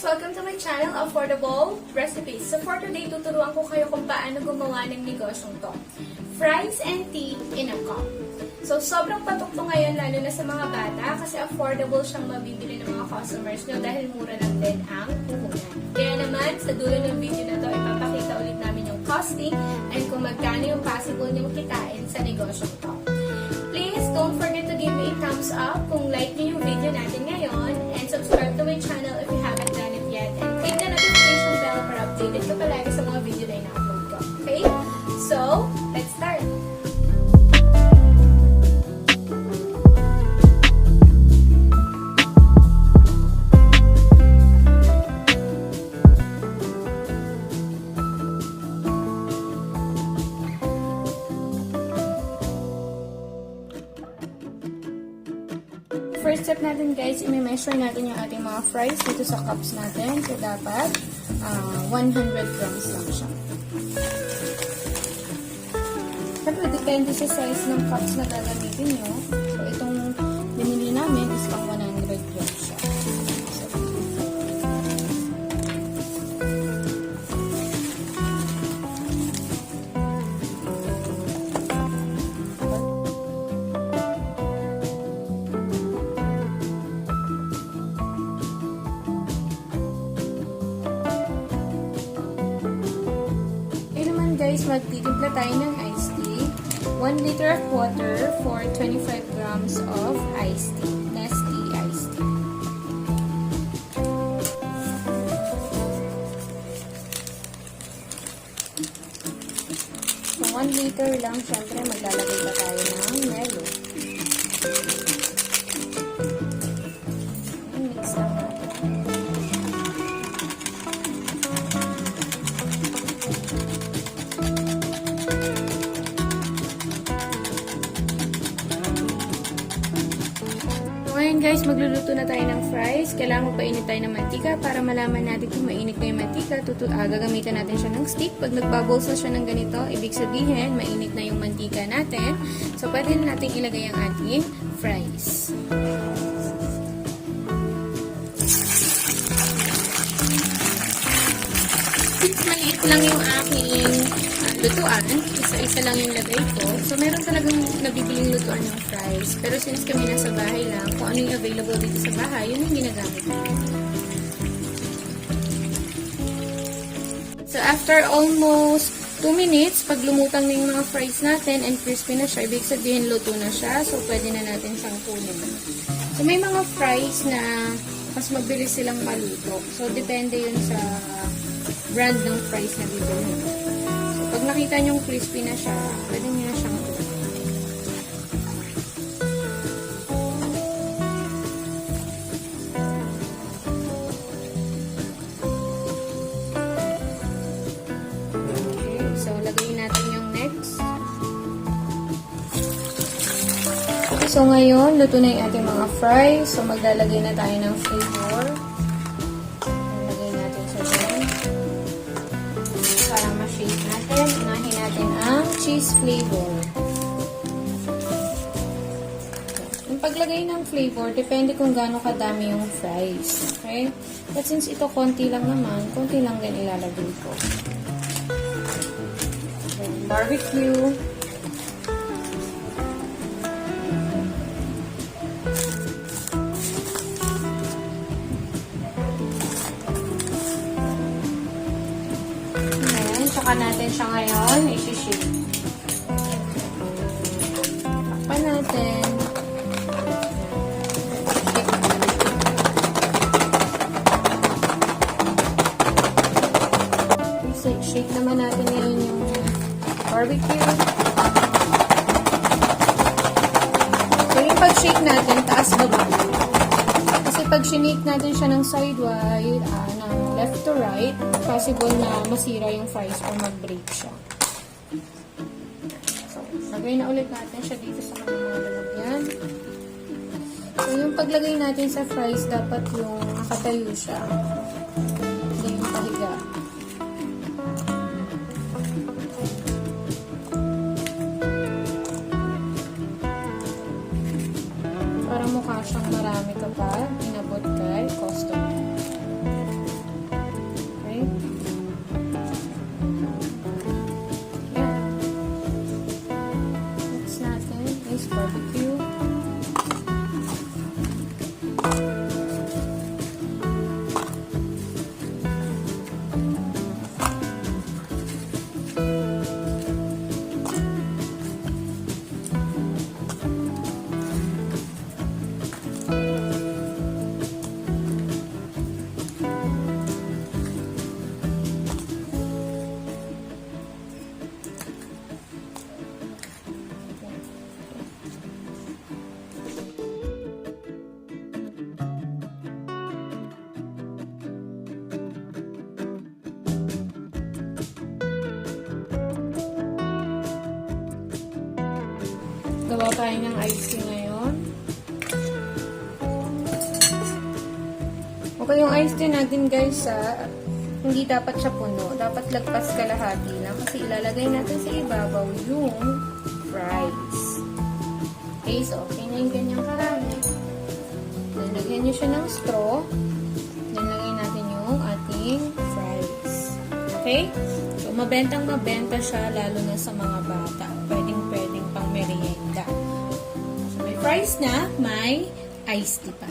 Welcome to my channel, Affordable Recipes. So for today, tuturuan ko kayo kung paano gumawa ng negosyong to. Fries and tea in a cup. So sobrang patok to ngayon, lalo na sa mga bata, kasi affordable siyang mabibili ng mga customers nyo dahil mura lang din ang puhunan. Kaya naman, sa dulo ng video na to, ipapakita ulit namin yung costing and kung magkano yung possible nyong kitain sa negosyong to. Please don't forget to give me a thumbs up kung like niyo yung video natin ngayon and subscribe to my channel if you haven't done it yet and click the notification bell para updated ka palagi sa mga video na ina-upload ko. Okay? So, let's start! First step natin guys, i-measure natin yung ating mga fries dito sa cups natin. So dapat 100 grams lang siya. Siyempre, depende sa size ng cups na gagamitin nyo. So itong binili namin is pang 100 grams siya. Guys, magtitimpla tayo ng iced tea. 1 liter of water for 25 grams of iced tea. Nestea iced tea. So, 1 liter lang, syempre maglalagay pa tayo ng Melo. Mix lang natin. Ngayon guys, magluluto na tayo ng fries. Kailangan painit tayo ng mantika para malaman natin kung mainit na yung mantika. Gagamitan natin siya ng stick. Pag nagbubbles na siya ng ganito, ibig sabihin, mainit na yung mantika natin. So, pwede na natin ilagay ang ating fries. Maliit lang yung aking lutuan. Isa-isa lang yung lagay ko. So, meron talagang nabibiling lutuan ng fries. Pero since kami nasa bahay lang, kung ano yung available dito sa bahay, yun yung ginagamit ko. So, after almost 2 minutes, pag lumutang na yung mga fries natin and crispy na siya, ibig sabihin luto na siya. So, pwede na natin siyang kunin. So, may mga fries na mas mabilis silang maluto. So, depende yun sa brand ng fries na bibili. So, pag nakita nyo crispy na siya, pwede nyo na siyang kunin. Okay, so lagay natin yung next. So, ngayon, luto na yung ating mga fries. So, maglalagay na tayo ng flavor. Lagay natin sa dyan. Para ma-shake natin, unahin natin ang cheese flavor. Yung paglagay ng flavor, depende kung gaano kadami yung fries. Okay? But since ito konti lang naman, konti lang din ilalagay ko. Then, barbecue. Saka natin siya ngayon, isi-shake. Takpan natin. Shake naman natin ngayon yung barbecue. So, yung pag-shake natin, taas-baba. Kasi pag sinake natin siya ng sidewise, ng left to right, possible na masira yung fries o mag-break siya. So, lagay na ulit natin siya dito sa mga lalagyan. So, yung paglagay natin sa fries, dapat yung nakatayo siya. Hindi yung pahiga. Para mukha siyang marami kapag inabot kay customer. Gagawa tayo ng iced tea ngayon. Okay, yung iced tea natin guys, hindi dapat siya puno. Dapat lagpas kalahati lang kasi ilalagay natin sa ibabaw yung fries. Okay, so okay na yung ganyang karami. Then, lagyan nyo siya ng straw. Then, lagay natin yung ating fries. Okay? So, mabenta siya lalo na sa mga bata. Pwedeng pang merienda. So, may fries na, may iced tea pa.